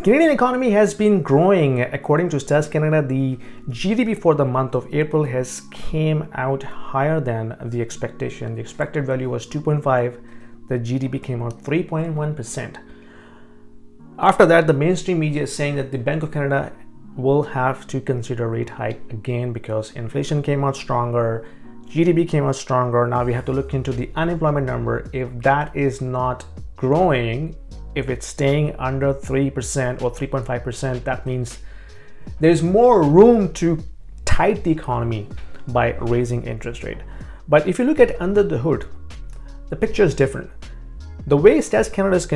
Canadian economy has been growing. According to Stats Canada, the GDP for the month of April has came out higher than the expectation. The expected value was 2.5. The GDP came out 3.1%. After that, the mainstream media is saying that the Bank of Canada will have to consider rate hike again because inflation came out stronger, GDP came out stronger. Now we have to look into the unemployment number. If that is not growing, if it's staying under 3% or 3.5%, that means there's more room to tight the economy by raising interest rate. But if you look at under the hood, the picture is different. The way Stats Canada is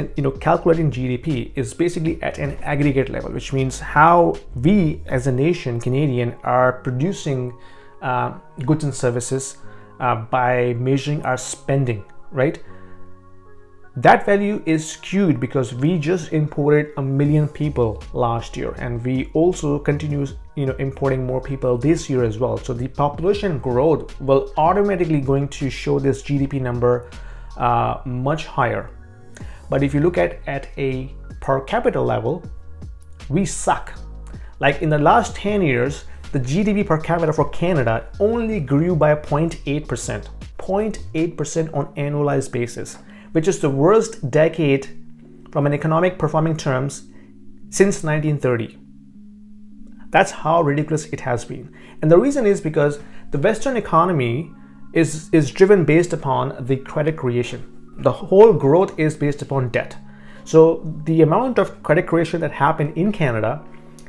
calculating GDP is basically at an aggregate level, which means how we as a nation, Canadian, are producing goods and services by measuring our spending, right? That value is skewed because we just imported 1 million people last year, and we also continue importing more people this year as well. So the population growth will automatically going to show this GDP number much higher. But if you look at a per capita level, we suck. Like in the last 10 years, the GDP per capita for Canada only grew by 0.8%, 0.8% on annualized basis, which is the worst decade from an economic performing terms since 1930. That's how ridiculous it has been. And the reason is because the Western economy is driven based upon the credit creation. The whole growth is based upon debt. So the amount of credit creation that happened in Canada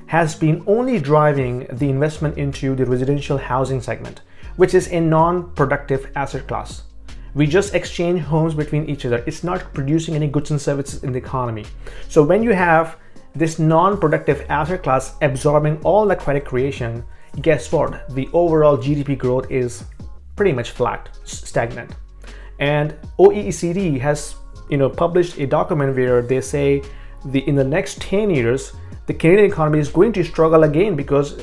has been only driving the investment into the residential housing segment, which is a non-productive asset class. We just exchange homes between each other. It's not producing any goods and services in the economy. So when you have this non-productive asset class absorbing all the credit creation, guess what? The overall GDP growth is pretty much flat, stagnant. And OECD has published a document where they say in the next 10 years, the Canadian economy is going to struggle again because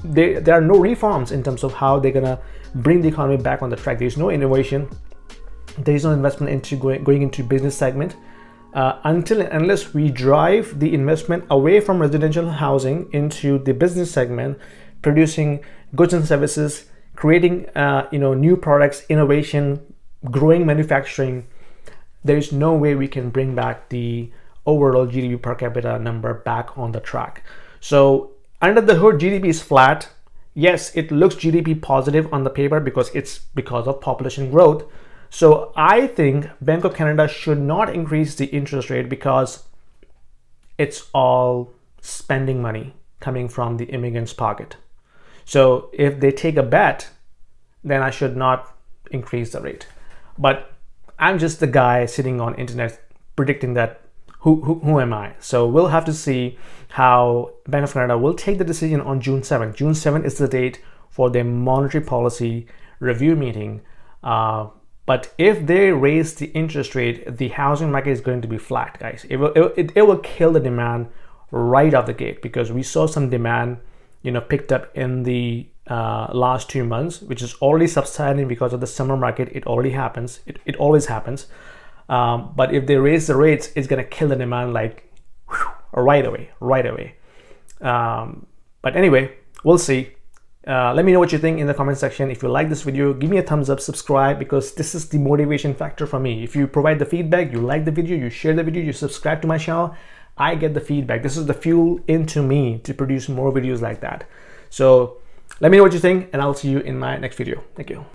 there are no reforms in terms of how they're gonna bring the economy back on the track. There's no innovation. There is no investment into going into business segment unless we drive the investment away from residential housing into the business segment, producing goods and services, creating new products, innovation, growing manufacturing. There is no way we can bring back the overall GDP per capita number back on the track. So under the hood, GDP is flat. Yes, it looks GDP positive on the paper because it's because of population growth. So I think Bank of Canada should not increase the interest rate because it's all spending money coming from the immigrants' pocket. So if they take a bet, then I should not increase the rate. But I'm just the guy sitting on internet predicting that who am I? So we'll have to see how Bank of Canada will take the decision on June 7th. June 7th is the date for their monetary policy review meeting. But if they raise the interest rate, the housing market is going to be flat, guys. It will kill the demand right off the gate because we saw some demand, picked up in the last 2 months, which is already subsiding because of the summer market. It already happens. It always happens. But if they raise the rates, it's gonna kill the demand right away. But anyway, we'll see. Let me know what you think in the comment section. If you like this video, give me a thumbs up, subscribe, because this is the motivation factor for me. If you provide the feedback, you like the video, you share the video, you subscribe to my channel, I get the feedback. This is the fuel into me to produce more videos like that. So let me know what you think, and I'll see you in my next video. Thank you.